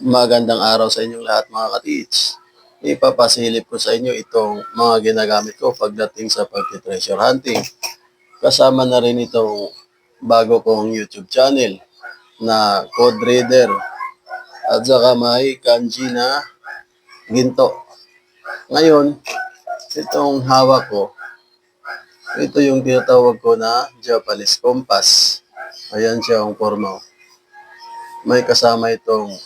Magandang araw sa inyong lahat mga ka-teach. Ipapasilip ko sa inyo itong mga ginagamit ko pagdating sa pagti-treasure hunting. Kasama na rin itong bago kong YouTube channel na Code Reader at saka may kanji na ginto. Ngayon, itong hawak ko, ito yung tinatawag ko na Japanese compass. Ayan siya ang forma. May kasama itong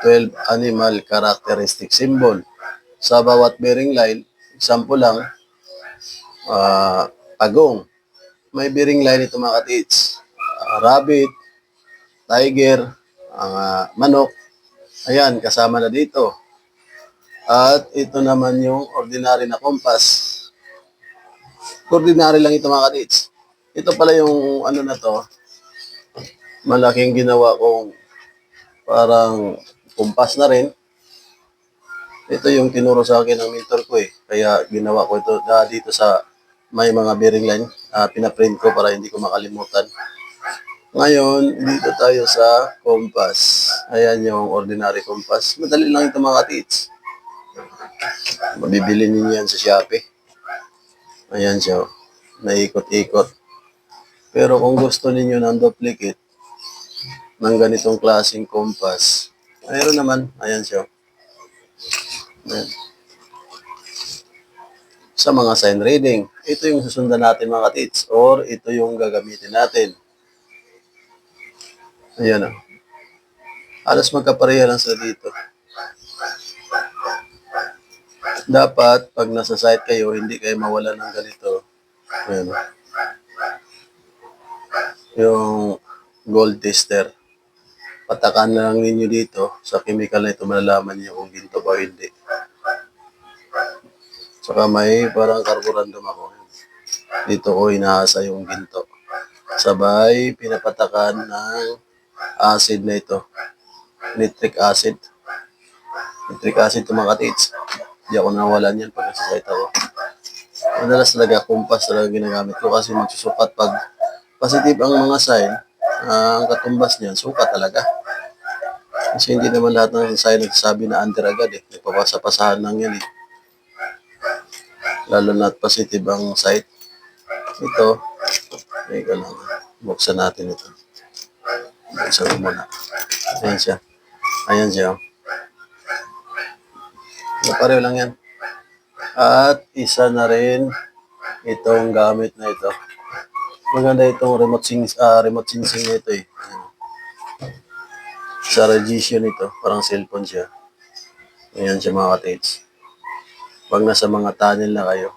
12 animal characteristic symbol. Sa bawat bearing line, example lang, agong. May bearing line ito mga ka-teach. Rabbit, tiger, manok. Ayan, kasama na dito. At ito naman yung ordinary na compass. Ordinary lang ito mga ka-teach. Ito pala yung ano na to, malaking ginawa kong parang kumpas na rin. Ito yung tinuro sa akin ng mentor ko eh. Kaya ginawa ko ito dito sa may mga bearing line. Pinaprint ko para hindi ko makalimutan. Ngayon, dito tayo sa compass. Ayan yung ordinary compass. Madali lang ito mga ka-teach. Mabibili niyo yan sa Shopee. Ayan siya. Naikot-ikot. Pero kung gusto niyo ng duplicate ng ganitong klaseng compass, mayroon naman. Ayan siya. Ayan. Sa mga sign reading, ito yung susundan natin mga ka-teach or ito yung gagamitin natin. Ayan o. Halos magkapareha lang sila dito. Dapat, pag nasa site kayo, hindi kayo mawala ng ganito. Ayan o. Yung gold tester. Patakan na lang ninyo dito. Sa chemical na ito, malalaman niyo kung ginto ba o hindi. Saka may parang carborundum ako. Dito ko inaasa yung ginto. Sabay, pinapatakan ng acid na ito. Nitric acid. Nitric acid ito mga ka-teach. Hindi ako nawalan yan pag nasa site ako. Madalas talaga, kumpas talaga ginagamit ko kasi magsusukat pag positive ang mga sign, ang katumbas niyan, sukat talaga. Kasi hindi naman lahat ng sign nagsasabi na under agad eh. Nagpapasa-pasahan lang yan eh. Lalo na positive ang site. Ito, ika lang. Buksan natin ito. Buksan ko muna. Ayan siya. Ayan siya. Pareho lang yan. At isa na rin itong gamit na ito. Maganda itong remote sensing na ito eh. Sa Regition ito, parang cellphone siya. Ayan siya mga ka-teach. Pag nasa mga tunnel na kayo,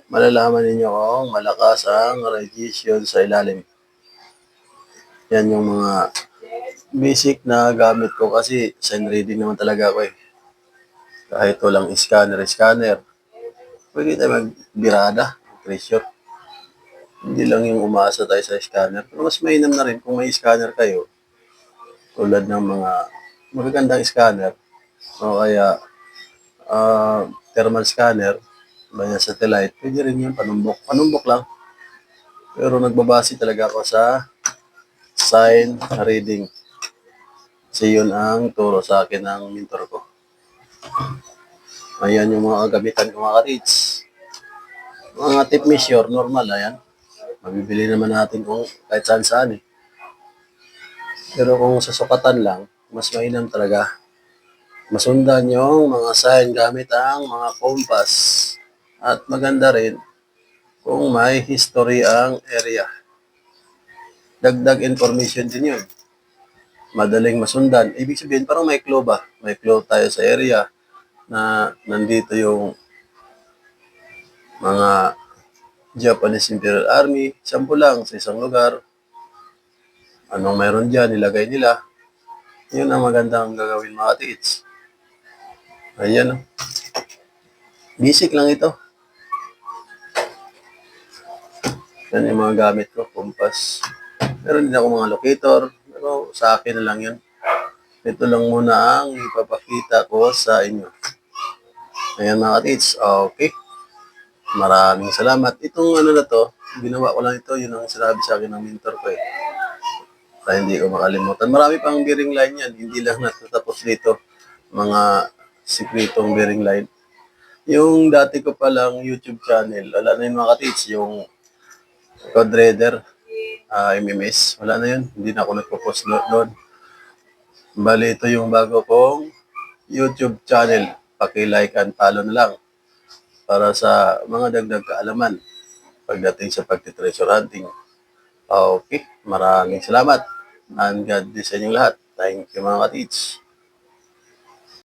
malalaman ninyo kung malakas ang radiation sa ilalim. Yan yung mga basic na gamit ko kasi sign reading naman talaga ako eh. Kahit walang scanner. Pwede tayo magbirada, treasure. Hindi lang yung umasa tayo sa scanner. Pero mas mainam na rin kung may scanner kayo. Tulad ng mga magagandang scanner. O kaya thermal scanner, via satellite, pwede rin yun, panumbok. Panumbok lang. Pero nagbabase talaga ako sa sign reading. Kasi yun ang turo sa akin ng mentor ko. Ayan yung mga kagamitan ko mga ka-teach. Mga tip measure, normal, ayan. Mabibili naman natin kung kahit saan-saan eh. Pero kung sa sukatan lang, mas mainam talaga. Masundan yung mga sign gamit ang mga compass. At maganda rin kung may history ang area. Dagdag information din yun. Madaling masundan. Ibig sabihin, parang may clue ba? May clue tayo sa area na nandito yung mga Japanese Imperial Army. Sample lang sa isang lugar. Anong mayroon dyan, nilagay nila. Yun ang magandang gagawin mga ka-teach. Ayan. Basic lang ito. Yan yung mga gamit ko, compass. Meron din ako mga locator, pero sa akin na lang yun. Ito lang muna ang ipapakita ko sa inyo. Ayan mga ka-teach, okay. Maraming salamat. Itong ano na to, ginawa ko lang ito, yun ang sinabi sa akin ng mentor ko eh. para hindi ko makalimutan. Marami pang bearing line yan, hindi lang natatapos dito. Mga sikretong bearing line. Yung dati ko palang YouTube channel, wala na yun mga katits, yung Code Raider, MMS, wala na yun. Hindi na ako nagpo-post doon. Bali, ito yung bago kong YouTube channel. Paki-like and follow na lang para sa mga dagdag kaalaman pagdating sa pagti-treasure hunting. Okay, maraming salamat. And God bless sa inyong lahat. Thank you mga katits.